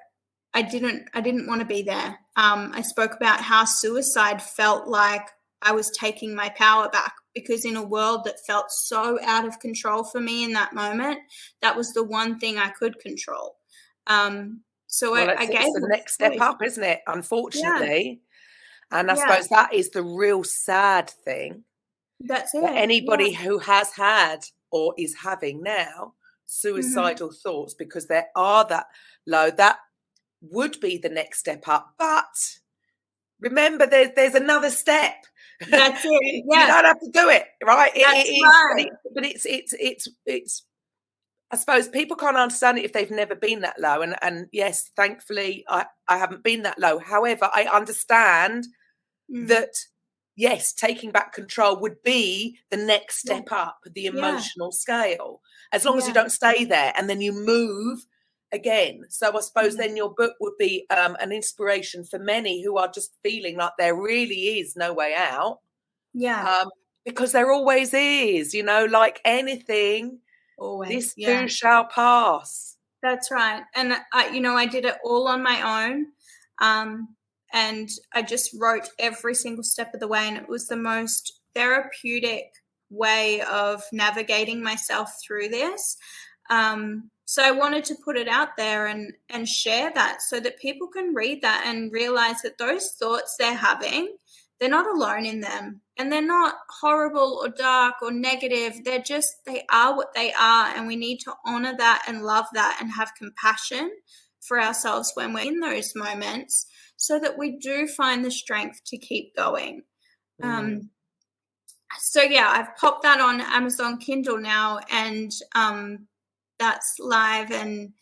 I didn't want to be there. I spoke about how suicide felt like I was taking my power back, because in a world that felt so out of control for me in that moment, that was the one thing I could control. So I gave it's the next step up, isn't it? Unfortunately. Yeah. And I suppose that is the real sad thing. That's it. That anybody who has had or is having now suicidal thoughts, because there are that low, that would be the next step up. But remember, there's another step. That's it. Yeah. You don't have to do it, right? That's right. But it's I suppose people can't understand it if they've never been that low. And yes, thankfully, I haven't been that low. However, I understand that, yes, taking back control would be the next step up the emotional scale, as long as you don't stay there and then you move again. So I suppose then your book would be an inspiration for many who are just feeling like there really is no way out. Yeah. Because there always is, like anything. Always. This too shall pass. That's right. And I did it all on my own. And I just wrote every single step of the way, and it was the most therapeutic way of navigating myself through this. So I wanted to put it out there and share that so that people can read that and realize that those thoughts they're having, they're not alone in them, and they're not horrible or dark or negative. They are what they are, and we need to honor that and love that and have compassion for ourselves when we're in those moments, so that we do find the strength to keep going. So I've popped that on Amazon Kindle now, and that's live and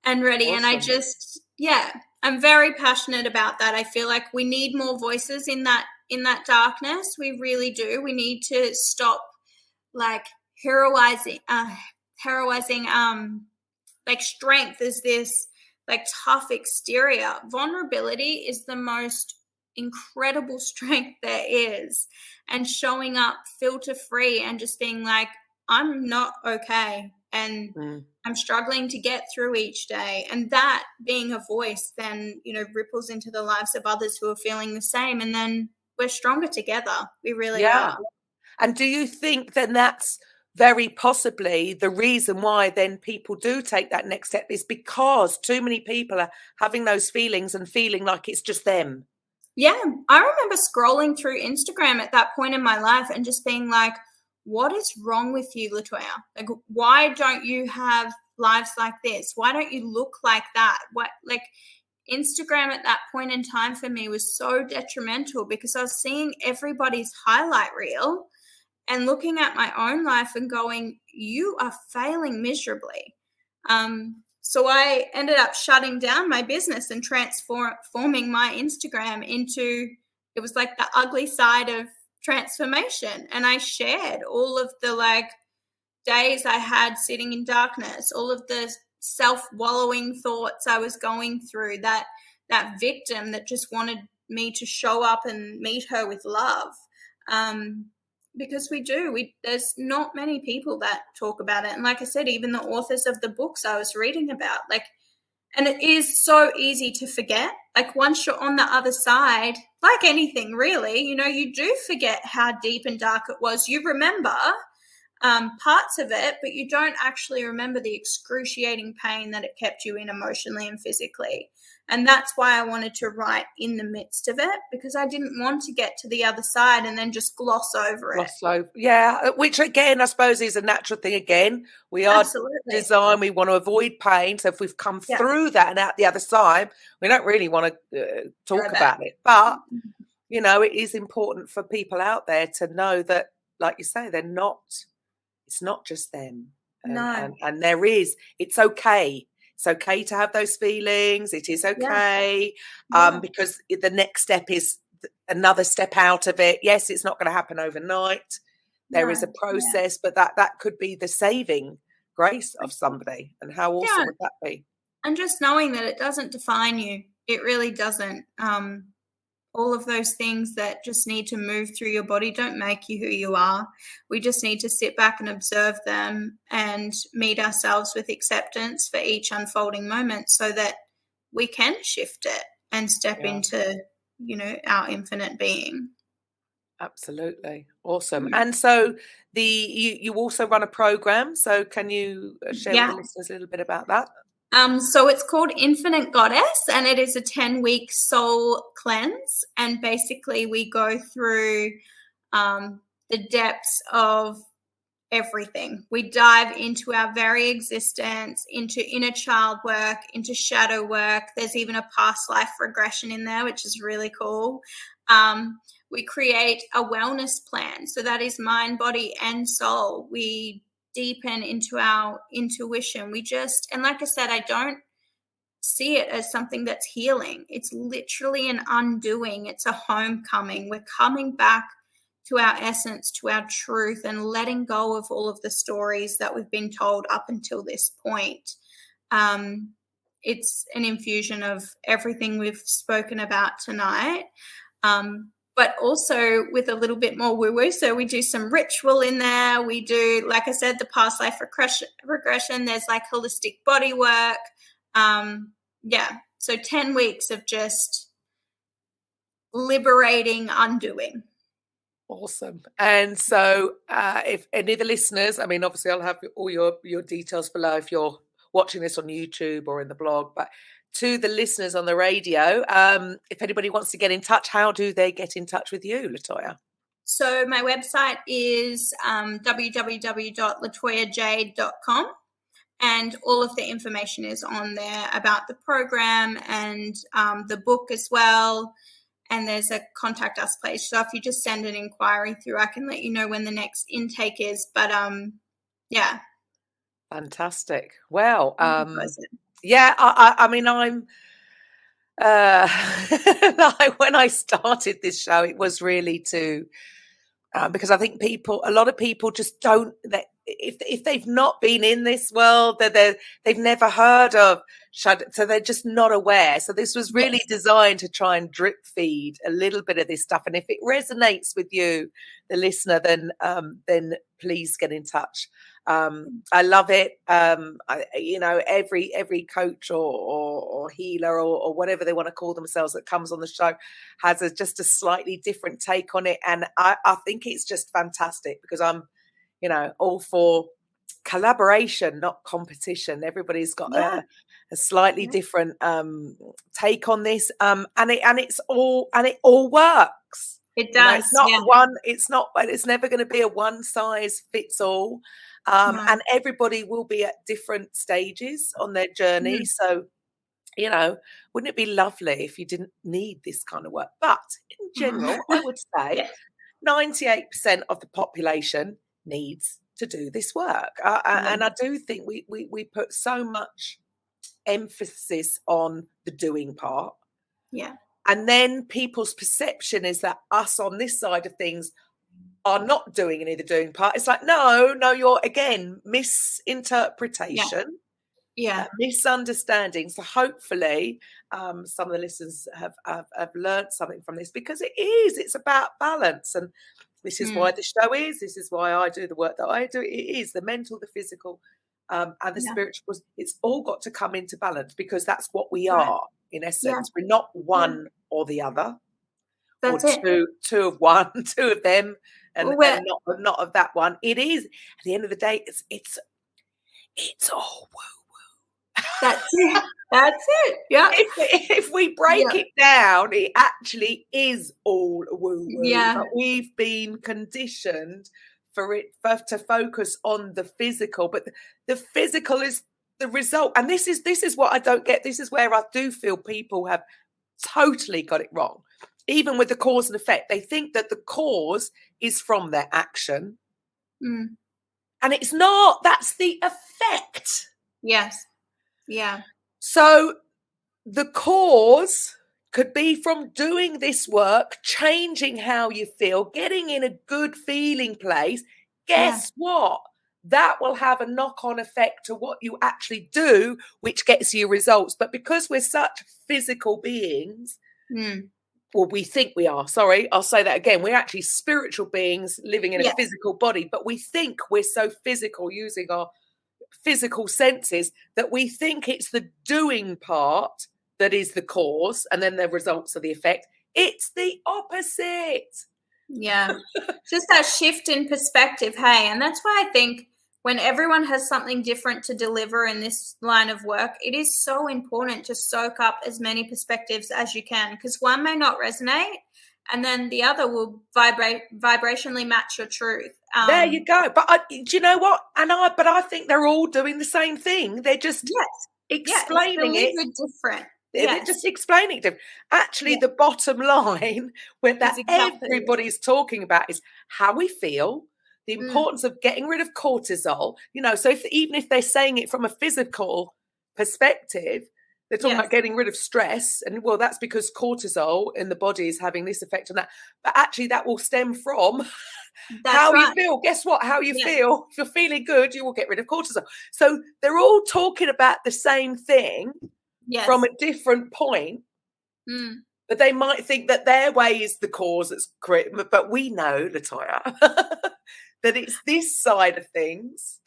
ready. Awesome. And I just, I'm very passionate about that. I feel like we need more voices in that darkness. We really do. We need to stop like heroizing like strength is this like tough exterior. Vulnerability is the most incredible strength there is. And showing up filter free and just being like, I'm not okay. And I'm struggling to get through each day. And that being a voice then, ripples into the lives of others who are feeling the same. And then we're stronger together. We really are. And do you think then that's very possibly the reason why then people do take that next step is because too many people are having those feelings and feeling like it's just them? Yeah. I remember scrolling through Instagram at that point in my life and just being like, what is wrong with you, Latoya? Like, why don't you have lives like this? Why don't you look like that? Instagram at that point in time for me was so detrimental because I was seeing everybody's highlight reel and looking at my own life and going, you are failing miserably. So I ended up shutting down my business and transforming my Instagram into, it was like the ugly side of transformation. And I shared all of the days I had sitting in darkness, all of the self-wallowing thoughts I was going through, that victim that just wanted me to show up and meet her with love. Because there's not many people that talk about it. And like I said, even the authors of the books I was reading about, and it is so easy to forget. Once you're on the other side, like anything really, you do forget how deep and dark it was. You remember parts of it, but you don't actually remember the excruciating pain that it kept you in emotionally and physically. And that's why I wanted to write in the midst of it, because I didn't want to get to the other side and then just gloss over it. Yeah, which again, I suppose is a natural thing again. We are designed, we want to avoid pain. So if we've come through that and out the other side, we don't really want to talk about it. But, it is important for people out there to know that, like you say, it's not just them. No. And it's okay. It's okay to have those feelings. It is okay. Because the next step is another step out of it. Yes, it's not going to happen overnight. There is a process, but that could be the saving grace of somebody. And how awesome would that be? And just knowing that it doesn't define you. It really doesn't. All of those things that just need to move through your body don't make you who you are. We just need to sit back and observe them and meet ourselves with acceptance for each unfolding moment so that we can shift it and step into, our infinite being. Absolutely. Awesome. And so you also run a program. So can you share with the listeners a little bit about that? So it's called Infinite Goddess, and it is a 10-week soul cleanse. And basically we go through the depths of everything. We dive into our very existence, into inner child work, into shadow work. There's even a past life regression in there, which is really cool. We create a wellness plan. So that is mind, body, and soul. We deepen into our intuition. And like I said, I don't see it as something that's healing. It's literally an undoing. It's a homecoming. We're coming back to our essence, to our truth, and letting go of all of the stories that we've been told up until this point. It's an infusion of everything we've spoken about tonight. But also with a little bit more woo-woo. So we do some ritual in there. We do, like I said, the past life regression. There's holistic body work. So 10 weeks of just liberating, undoing. Awesome. And so if any of the listeners, obviously I'll have all your details below if you're watching this on YouTube or in the blog, but to the listeners on the radio, if anybody wants to get in touch, how do they get in touch with you, Latoya? So my website is www.latoyajade.com, and all of the information is on there about the program and the book as well. And there's a contact us page. So if you just send an inquiry through, I can let you know when the next intake is. But Fantastic. Well, I'm when I started this show, it was really to because I think a lot of people just don't, if they've not been in this world, they've never heard of shadow, so they're just not aware. So this was really designed to try and drip feed a little bit of this stuff. And if it resonates with you, the listener, then please get in touch. I love it. Every coach or healer or whatever they want to call themselves that comes on the show has just a slightly different take on it. And I think it's just fantastic, because I'm, all for collaboration, not competition. Everybody's got a slightly different take on this. And it all works. It does. It's never going to be a one size fits all. And everybody will be at different stages on their journey. So, wouldn't it be lovely if you didn't need this kind of work? But in general, I would say 98% of the population needs to do this work. And I do think we put so much emphasis on the doing part. Yeah. And then people's perception is that us on this side of things are not doing any of the doing part. It's like, no, you're, again, misinterpretation. Misunderstanding. So hopefully some of the listeners have learned something from this, because it's about balance. And this is why the show is. This is why I do the work that I do. It is the mental, the physical, and the spiritual. It's all got to come into balance, because that's what we are in essence. We're not one or the other. That's two of one, two of them, and not of that one. It is, at the end of the day, it's all woo-woo. That's it. That's it. Yeah. If we break it down, it actually is all woo-woo. Yeah. But we've been conditioned to focus on the physical, but the physical is the result. And this is what I don't get. This is where I do feel people have totally got it wrong. Even with the cause and effect, they think that the cause is from their action. And it's not. That's the effect. Yes. Yeah. So the cause could be from doing this work, changing how you feel, getting in a good feeling place. Guess what? That will have a knock-on effect to what you actually do, which gets you results. But because we're such physical beings, well, we think we are. Sorry, I'll say that again. We're actually spiritual beings living in a physical body, but we think we're so physical, using our physical senses, that we think it's the doing part that is the cause, and then the results are the effect. It's the opposite. Yeah. Just that shift in perspective, hey? And that's why I think when everyone has something different to deliver in this line of work, it is so important to soak up as many perspectives as you can, because one may not resonate, and then the other will vibrationally match your truth. There you go. But do you know what? But I think they're all doing the same thing. They're just explaining it different. They're just explaining it different. Actually, the bottom line, everybody's talking about, is how we feel, the importance of getting rid of cortisol. So even if they're saying it from a physical perspective, they're talking about getting rid of stress, and well, that's because cortisol in the body is having this effect on that. But actually, that will stem from how you feel. Guess what? How you feel. If you're feeling good, you will get rid of cortisol. So they're all talking about the same thing from a different point. But they might think that their way is the cause that's correct. But we know, Latoya, that it's this side of things.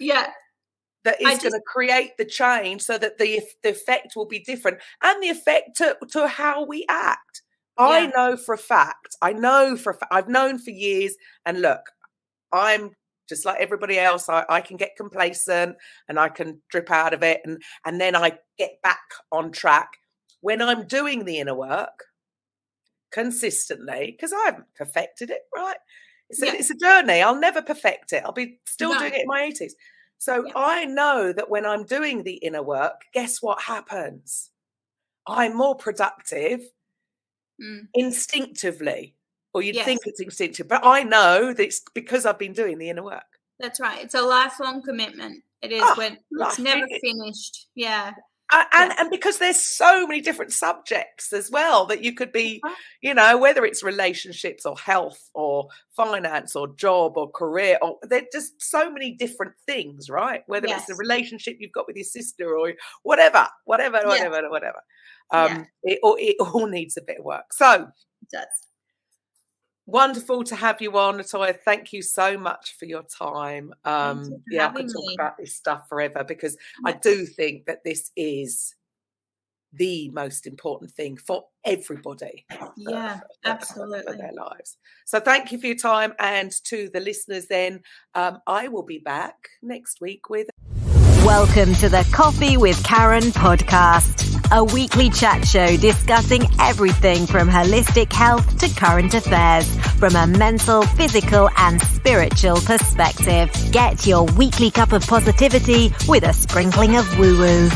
That is going to create the change, so that the effect will be different, and the effect to how we act. I know for a fact. I've known for years. And look, I'm just like everybody else. I can get complacent and I can drip out of it, and then I get back on track when I'm doing the inner work consistently, because I haven't perfected it, right? It's a journey. I'll never perfect it. I'll be still doing it in my 80s. So I know that when I'm doing the inner work, guess what happens? I'm more productive instinctively. Or you'd think it's instinctive, but I know that it's because I've been doing the inner work. That's right. It's a lifelong commitment. It is. When it's never finished. Yeah. And because there's so many different subjects as well that you could be, whether it's relationships or health or finance or job or career, or there's just so many different things, right? Whether it's the relationship you've got with your sister or whatever. It all needs a bit of work. So it does. Wonderful to have you on, Latoya. Thank you so much for your time. I could talk about this stuff forever, because I do think that this is the most important thing for everybody. Absolutely. For their lives. So thank you for your time. And to the listeners then, I will be back next week with... Welcome to the Coffee with Karen podcast, a weekly chat show discussing everything from holistic health to current affairs from a mental, physical and spiritual perspective. Get your weekly cup of positivity with a sprinkling of woo-woo.